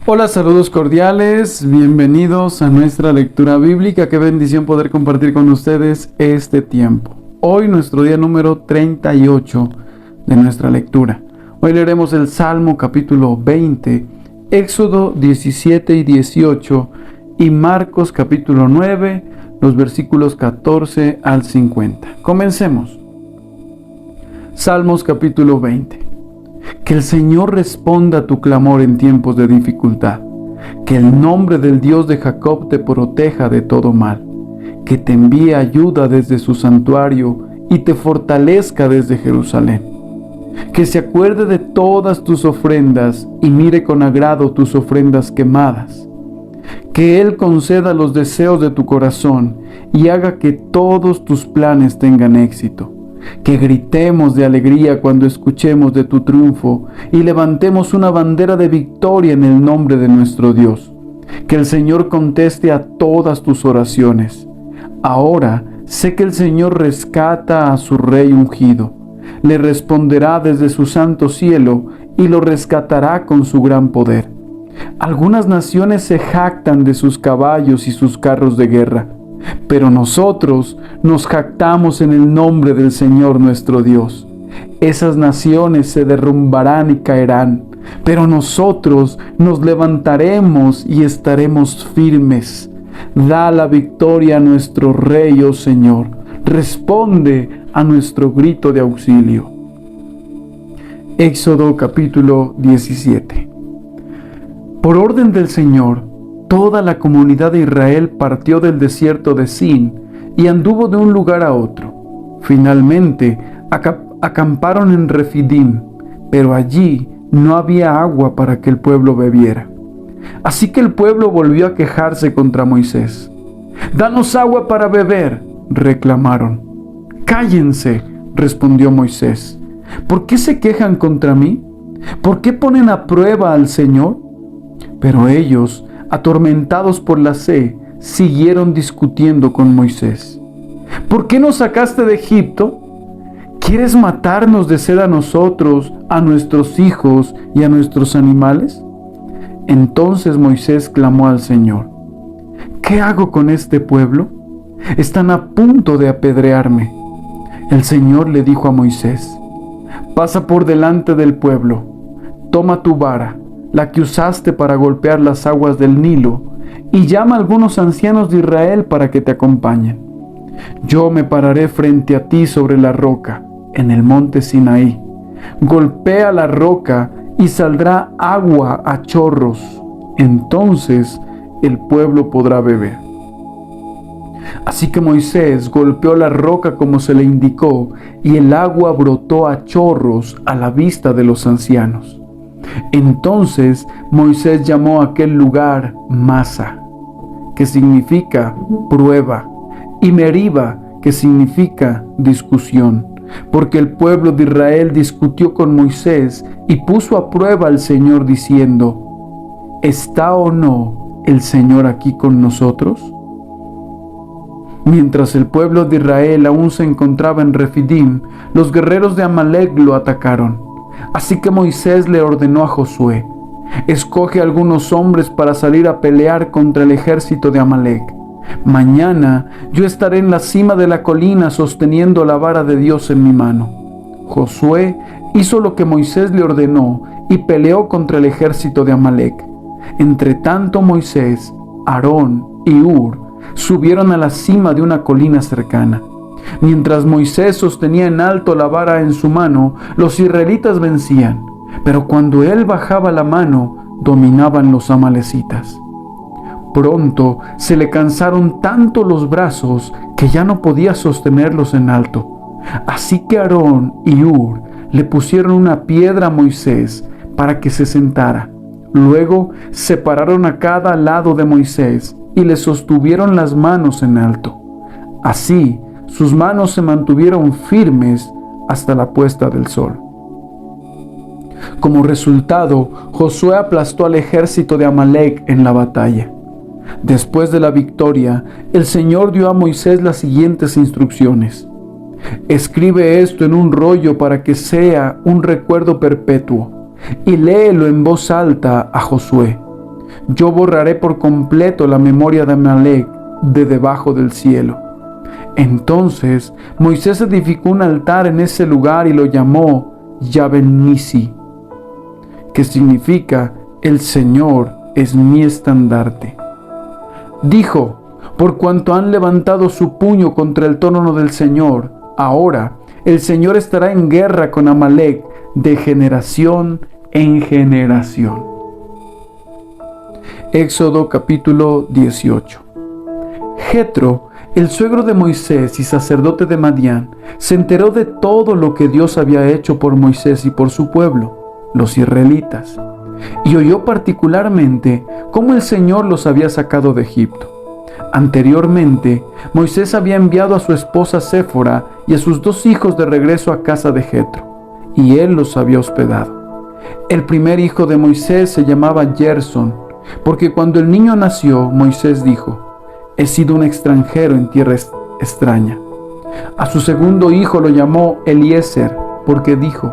Hola, saludos cordiales, bienvenidos a nuestra lectura bíblica. Qué bendición poder compartir con ustedes este tiempo. Hoy nuestro día número 38 de nuestra lectura. Hoy leeremos el Salmo capítulo 20, Éxodo 17 y 18 y Marcos capítulo 9, los versículos 14 al 50. Comencemos. Salmos capítulo 20. Que el Señor responda a tu clamor en tiempos de dificultad. Que el nombre del Dios de Jacob te proteja de todo mal. Que te envíe ayuda desde su santuario y te fortalezca desde Jerusalén. Que se acuerde de todas tus ofrendas y mire con agrado tus ofrendas quemadas. Que Él conceda los deseos de tu corazón y haga que todos tus planes tengan éxito. Que gritemos de alegría cuando escuchemos de tu triunfo y levantemos una bandera de victoria en el nombre de nuestro Dios. Que el Señor conteste a todas tus oraciones. Ahora sé que el Señor rescata a su Rey ungido. Le responderá desde su santo cielo y lo rescatará con su gran poder. Algunas naciones se jactan de sus caballos y sus carros de guerra, pero nosotros nos jactamos en el nombre del Señor nuestro Dios. Esas naciones se derrumbarán y caerán, pero nosotros nos levantaremos y estaremos firmes. Da la victoria a nuestro Rey, oh Señor. Responde a nuestro grito de auxilio. Éxodo capítulo 17. Por orden del Señor, toda la comunidad de Israel partió del desierto de Sin y anduvo de un lugar a otro. Finalmente acamparon en Refidim, pero allí no había agua para que el pueblo bebiera. Así que el pueblo volvió a quejarse contra Moisés. «¡Danos agua para beber!», reclamaron. «¡Cállense!», respondió Moisés. «¿Por qué se quejan contra mí? ¿Por qué ponen a prueba al Señor?». Pero ellos, atormentados por la sed, siguieron discutiendo con Moisés. «¿Por qué nos sacaste de Egipto? ¿Quieres matarnos de sed a nosotros, a nuestros hijos y a nuestros animales?». Entonces Moisés clamó al Señor: «¿Qué hago con este pueblo? Están a punto de apedrearme». El Señor le dijo a Moisés: «Pasa por delante del pueblo, toma tu vara, la que usaste para golpear las aguas del Nilo, y llama a algunos ancianos de Israel para que te acompañen. Yo me pararé frente a ti sobre la roca, en el monte Sinaí. Golpea la roca y saldrá agua a chorros. Entonces el pueblo podrá beber». Así que Moisés golpeó la roca como se le indicó, y el agua brotó a chorros a la vista de los ancianos. Entonces Moisés llamó a aquel lugar Masa, que significa prueba, y Meriba, que significa discusión, porque el pueblo de Israel discutió con Moisés y puso a prueba al Señor diciendo: ¿está o no el Señor aquí con nosotros? Mientras el pueblo de Israel aún se encontraba en Refidim, los guerreros de Amalec lo atacaron. Así que Moisés le ordenó a Josué: «Escoge algunos hombres para salir a pelear contra el ejército de Amalec. Mañana yo estaré en la cima de la colina sosteniendo la vara de Dios en mi mano». Josué hizo lo que Moisés le ordenó y peleó contra el ejército de Amalec. Entretanto Moisés, Aarón y Hur subieron a la cima de una colina cercana. Mientras Moisés sostenía en alto la vara en su mano, los israelitas vencían, pero cuando él bajaba la mano, dominaban los amalecitas. Pronto se le cansaron tanto los brazos que ya no podía sostenerlos en alto. Así que Aarón y Hur le pusieron una piedra a Moisés para que se sentara. Luego separaron a cada lado de Moisés y le sostuvieron las manos en alto. Así, sus manos se mantuvieron firmes hasta la puesta del sol. Como resultado, Josué aplastó al ejército de Amalec en la batalla. Después de la victoria, el Señor dio a Moisés las siguientes instrucciones: escribe esto en un rollo para que sea un recuerdo perpetuo, y léelo en voz alta a Josué. yo borraré por completo la memoria de Amalec de debajo del cielo. Entonces Moisés edificó un altar en ese lugar y lo llamó Yahvé-Nissi, que significa el Señor es mi estandarte. Dijo: por cuanto han levantado su puño contra el trono del Señor, ahora el Señor estará en guerra con Amalec de generación en generación. Éxodo capítulo 18. Jetro, el suegro de Moisés y sacerdote de Madián, se enteró de todo lo que Dios había hecho por Moisés y por su pueblo, los israelitas, y oyó particularmente cómo el Señor los había sacado de Egipto. Anteriormente, Moisés había enviado a su esposa Séfora y a sus 2 hijos de regreso a casa de Jetro, y él los había hospedado. El primer hijo de Moisés se llamaba Gerson, porque cuando el niño nació, Moisés dijo: he sido un extranjero en tierra extraña. A su segundo hijo lo llamó Eliezer, porque dijo: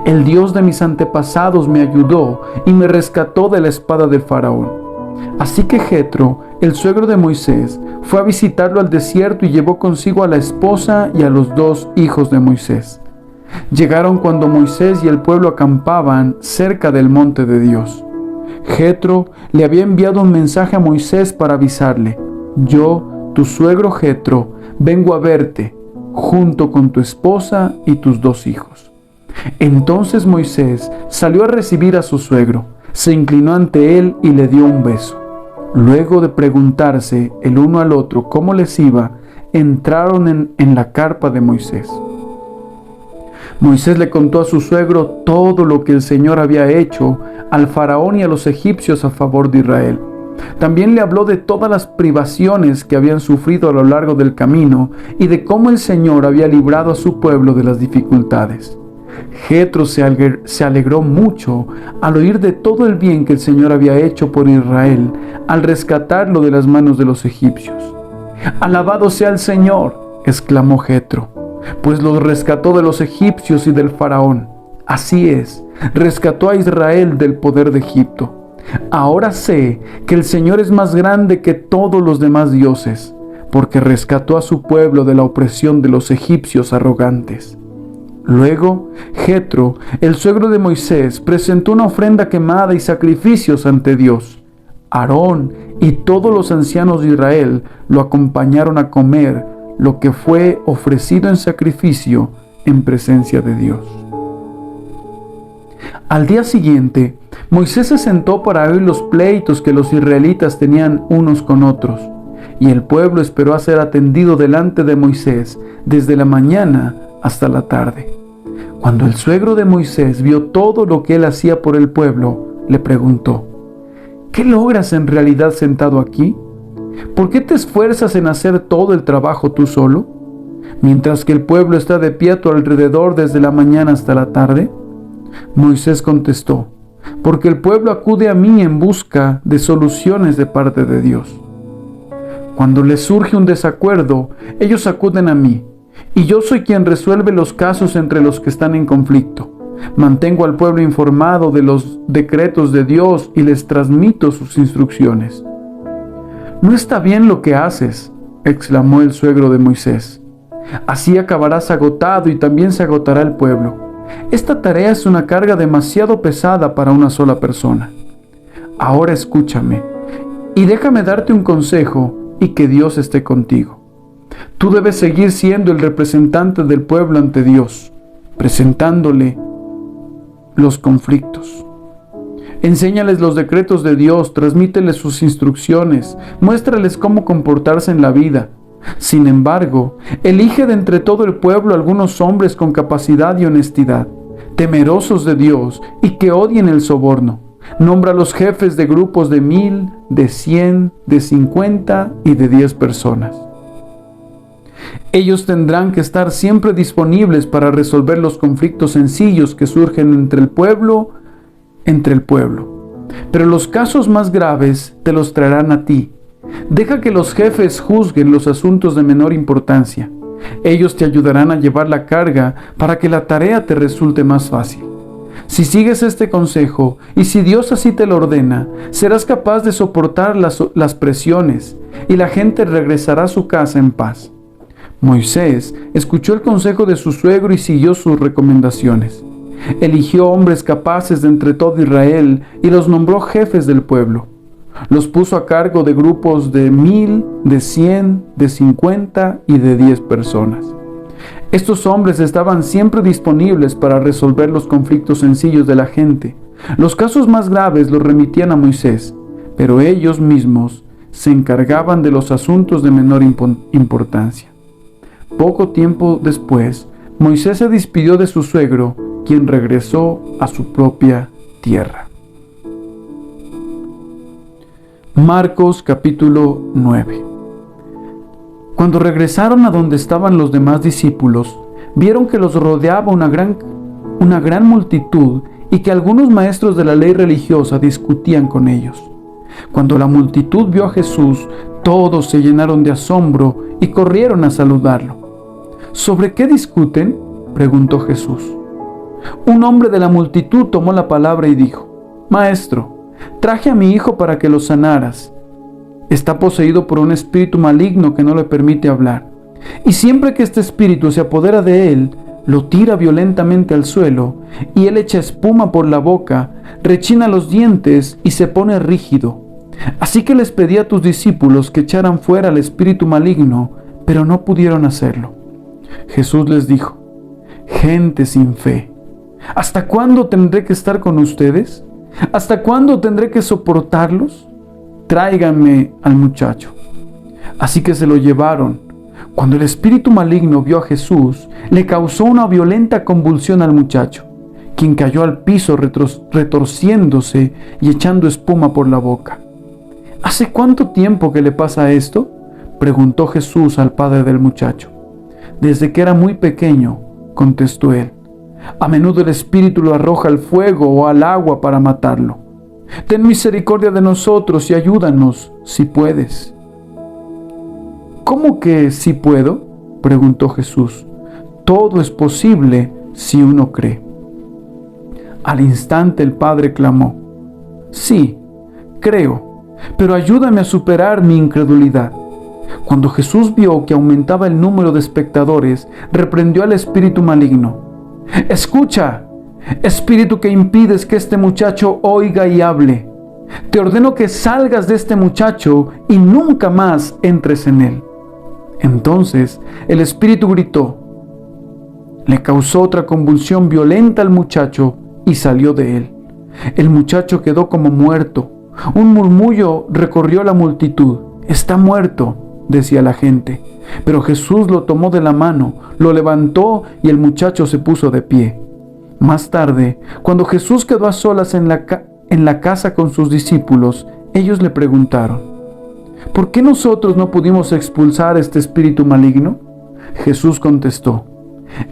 el Dios de mis antepasados me ayudó y me rescató de la espada del faraón. Así que Jetro, el suegro de Moisés, fue a visitarlo al desierto y llevó consigo a la esposa y a los 2 hijos de Moisés. Llegaron cuando Moisés y el pueblo acampaban cerca del monte de Dios. Jetro le había enviado un mensaje a Moisés para avisarle: yo, tu suegro Jetro, vengo a verte, junto con tu esposa y tus 2 hijos. Entonces Moisés salió a recibir a su suegro, se inclinó ante él y le dio un beso. Luego de preguntarse el uno al otro cómo les iba, entraron en la carpa de Moisés. Moisés le contó a su suegro todo lo que el Señor había hecho al faraón y a los egipcios a favor de Israel. También le habló de todas las privaciones que habían sufrido a lo largo del camino y de cómo el Señor había librado a su pueblo de las dificultades. Jetro se alegró mucho al oír de todo el bien que el Señor había hecho por Israel al rescatarlo de las manos de los egipcios. «Alabado sea el Señor», exclamó Jetro, «pues los rescató de los egipcios y del faraón. Así es, rescató a Israel del poder de Egipto. Ahora sé que el Señor es más grande que todos los demás dioses, porque rescató a su pueblo de la opresión de los egipcios arrogantes». Luego, Jetro, el suegro de Moisés, presentó una ofrenda quemada y sacrificios ante Dios. Aarón y todos los ancianos de Israel lo acompañaron a comer lo que fue ofrecido en sacrificio en presencia de Dios. Al día siguiente, Moisés se sentó para oír los pleitos que los israelitas tenían unos con otros, y el pueblo esperó a ser atendido delante de Moisés desde la mañana hasta la tarde. Cuando el suegro de Moisés vio todo lo que él hacía por el pueblo, le preguntó: ¿qué logras en realidad sentado aquí? ¿Por qué te esfuerzas en hacer todo el trabajo tú solo, mientras que el pueblo está de pie a tu alrededor desde la mañana hasta la tarde? Moisés contestó: porque el pueblo acude a mí en busca de soluciones de parte de Dios. Cuando les surge un desacuerdo, ellos acuden a mí, y yo soy quien resuelve los casos entre los que están en conflicto. Mantengo al pueblo informado de los decretos de Dios y les transmito sus instrucciones. «No está bien lo que haces», exclamó el suegro de Moisés. «Así acabarás agotado y también se agotará el pueblo. Esta tarea es una carga demasiado pesada para una sola persona. Ahora escúchame y déjame darte un consejo y que Dios esté contigo. Tú debes seguir siendo el representante del pueblo ante Dios, presentándole los conflictos. Enséñales los decretos de Dios, transmíteles sus instrucciones, muéstrales cómo comportarse en la vida. Sin embargo, elige de entre todo el pueblo algunos hombres con capacidad y honestidad, temerosos de Dios y que odien el soborno. Nombra los jefes de grupos de 1000, de 100, de 50 y de 10 personas. Ellos tendrán que estar siempre disponibles para resolver los conflictos sencillos que surgen entre el pueblo. Pero los casos más graves te los traerán a ti. Deja que los jefes juzguen los asuntos de menor importancia. Ellos te ayudarán a llevar la carga para que la tarea te resulte más fácil. Si sigues este consejo y si Dios así te lo ordena, serás capaz de soportar las presiones y la gente regresará a su casa en paz. Moisés escuchó el consejo de su suegro y siguió sus recomendaciones. Eligió hombres capaces de entre todo Israel y los nombró jefes del pueblo. Los puso a cargo de grupos de 1000, de 100, de 50 y de 10 personas. Estos hombres estaban siempre disponibles para resolver los conflictos sencillos de la gente. Los casos más graves los remitían a Moisés, pero ellos mismos se encargaban de los asuntos de menor importancia. Poco tiempo después, Moisés se despidió de su suegro, quien regresó a su propia tierra. Marcos capítulo 9. Cuando regresaron a donde estaban los demás discípulos, vieron que los rodeaba una gran multitud y que algunos maestros de la ley religiosa discutían con ellos. Cuando la multitud vio a Jesús, todos se llenaron de asombro y corrieron a saludarlo. ¿Sobre qué discuten?, preguntó Jesús. Un hombre de la multitud tomó la palabra y dijo: Maestro, traje a mi hijo para que lo sanaras. Está poseído por un espíritu maligno que no le permite hablar. Y siempre que este espíritu se apodera de él, lo tira violentamente al suelo, y él echa espuma por la boca, rechina los dientes y se pone rígido. Así que les pedí a tus discípulos que echaran fuera al espíritu maligno, pero no pudieron hacerlo. Jesús les dijo: Gente sin fe, ¿hasta cuándo tendré que estar con ustedes? ¿Hasta cuándo tendré que soportarlos? Tráiganme al muchacho. Así que se lo llevaron. Cuando el espíritu maligno vio a Jesús, le causó una violenta convulsión al muchacho, quien cayó al piso retorciéndose y echando espuma por la boca. ¿Hace cuánto tiempo que le pasa esto?, preguntó Jesús al padre del muchacho. Desde que era muy pequeño, contestó él. A menudo el espíritu lo arroja al fuego o al agua para matarlo. Ten misericordia de nosotros y ayúdanos si puedes. ¿Cómo que si puedo?, preguntó Jesús. Todo es posible si uno cree. Al instante el padre clamó: Sí, creo, pero ayúdame a superar mi incredulidad. Cuando Jesús vio que aumentaba el número de espectadores, reprendió al espíritu maligno. Escucha, espíritu que impides que este muchacho oiga y hable. Te ordeno que salgas de este muchacho y nunca más entres en él. Entonces el espíritu gritó, le causó otra convulsión violenta al muchacho y salió de él. El muchacho quedó como muerto. Un murmullo recorrió la multitud. Está muerto, decía la gente. Pero Jesús lo tomó de la mano, lo levantó y el muchacho se puso de pie. Más tarde, cuando Jesús quedó a solas en la casa con sus discípulos, ellos le preguntaron: ¿por qué nosotros no pudimos expulsar este espíritu maligno? Jesús contestó: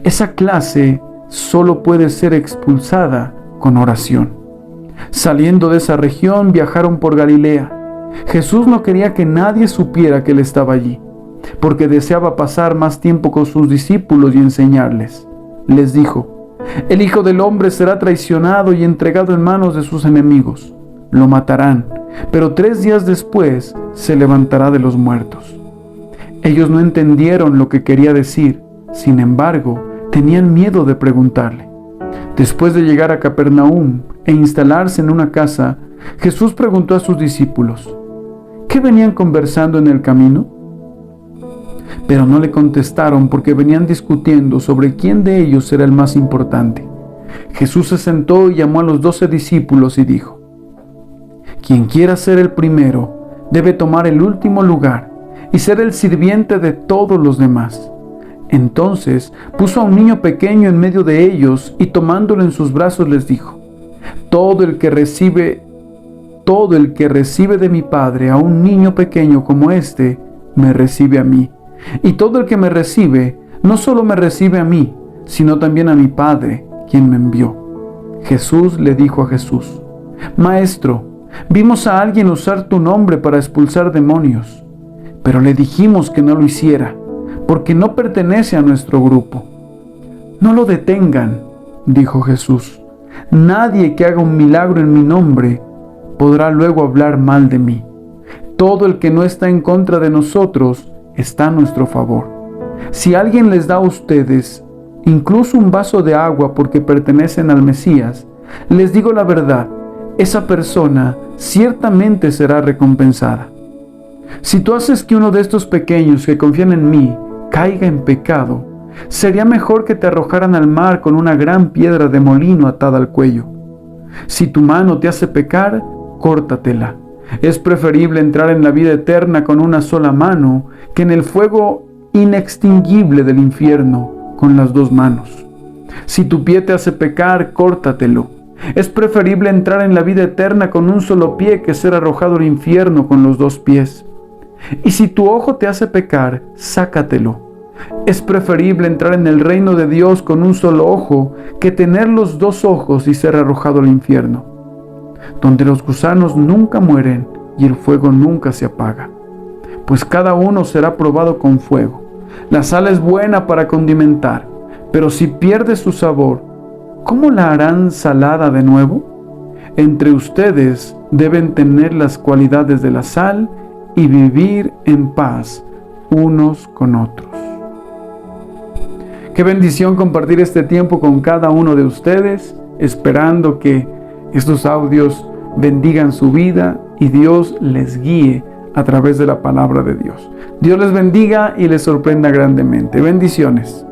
esa clase solo puede ser expulsada con oración. Saliendo de esa región, viajaron por Galilea. Jesús no quería que nadie supiera que él estaba allí, porque deseaba pasar más tiempo con sus discípulos y enseñarles. Les dijo: el Hijo del Hombre será traicionado y entregado en manos de sus enemigos. Lo matarán, pero 3 días después se levantará de los muertos. Ellos no entendieron lo que quería decir, sin embargo, tenían miedo de preguntarle. Después de llegar a Capernaum e instalarse en una casa, Jesús preguntó a sus discípulos: ¿qué venían conversando en el camino? Pero no le contestaron porque venían discutiendo sobre quién de ellos era el más importante. Jesús se sentó y llamó a los 12 discípulos y dijo: quien quiera ser el primero debe tomar el último lugar y ser el sirviente de todos los demás. Entonces puso a un niño pequeño en medio de ellos y tomándolo en sus brazos les dijo: todo el que recibe de mi Padre a un niño pequeño como este, me recibe a mí. Y todo el que me recibe, no solo me recibe a mí, sino también a mi Padre, quien me envió. Jesús le dijo a Jesús: Maestro, vimos a alguien usar tu nombre para expulsar demonios, pero le dijimos que no lo hiciera, porque no pertenece a nuestro grupo. No lo detengan, dijo Jesús. Nadie que haga un milagro en mi nombre podrá luego hablar mal de mí. Todo el que no está en contra de nosotros está a nuestro favor. Si alguien les da a ustedes incluso un vaso de agua porque pertenecen al Mesías, les digo la verdad, esa persona ciertamente será recompensada. Si tú haces que uno de estos pequeños que confían en mí caiga en pecado, sería mejor que te arrojaran al mar con una gran piedra de molino atada al cuello. Si tu mano te hace pecar, córtatela. Es preferible entrar en la vida eterna con una sola mano que en el fuego inextinguible del infierno con las dos manos. Si tu pie te hace pecar, córtatelo. Es preferible entrar en la vida eterna con un solo pie que ser arrojado al infierno con los dos pies. Y si tu ojo te hace pecar, sácatelo. Es preferible entrar en el reino de Dios con un solo ojo que tener los dos ojos y ser arrojado al infierno, donde los gusanos nunca mueren y el fuego nunca se apaga. Pues cada uno será probado con fuego. La sal es buena para condimentar, pero si pierde su sabor, ¿cómo la harán salada de nuevo? Entre ustedes deben tener las cualidades de la sal y vivir en paz unos con otros. Qué bendición compartir este tiempo con cada uno de ustedes, esperando que estos audios bendigan su vida y Dios les guíe a través de la palabra de Dios. Dios les bendiga y les sorprenda grandemente. Bendiciones.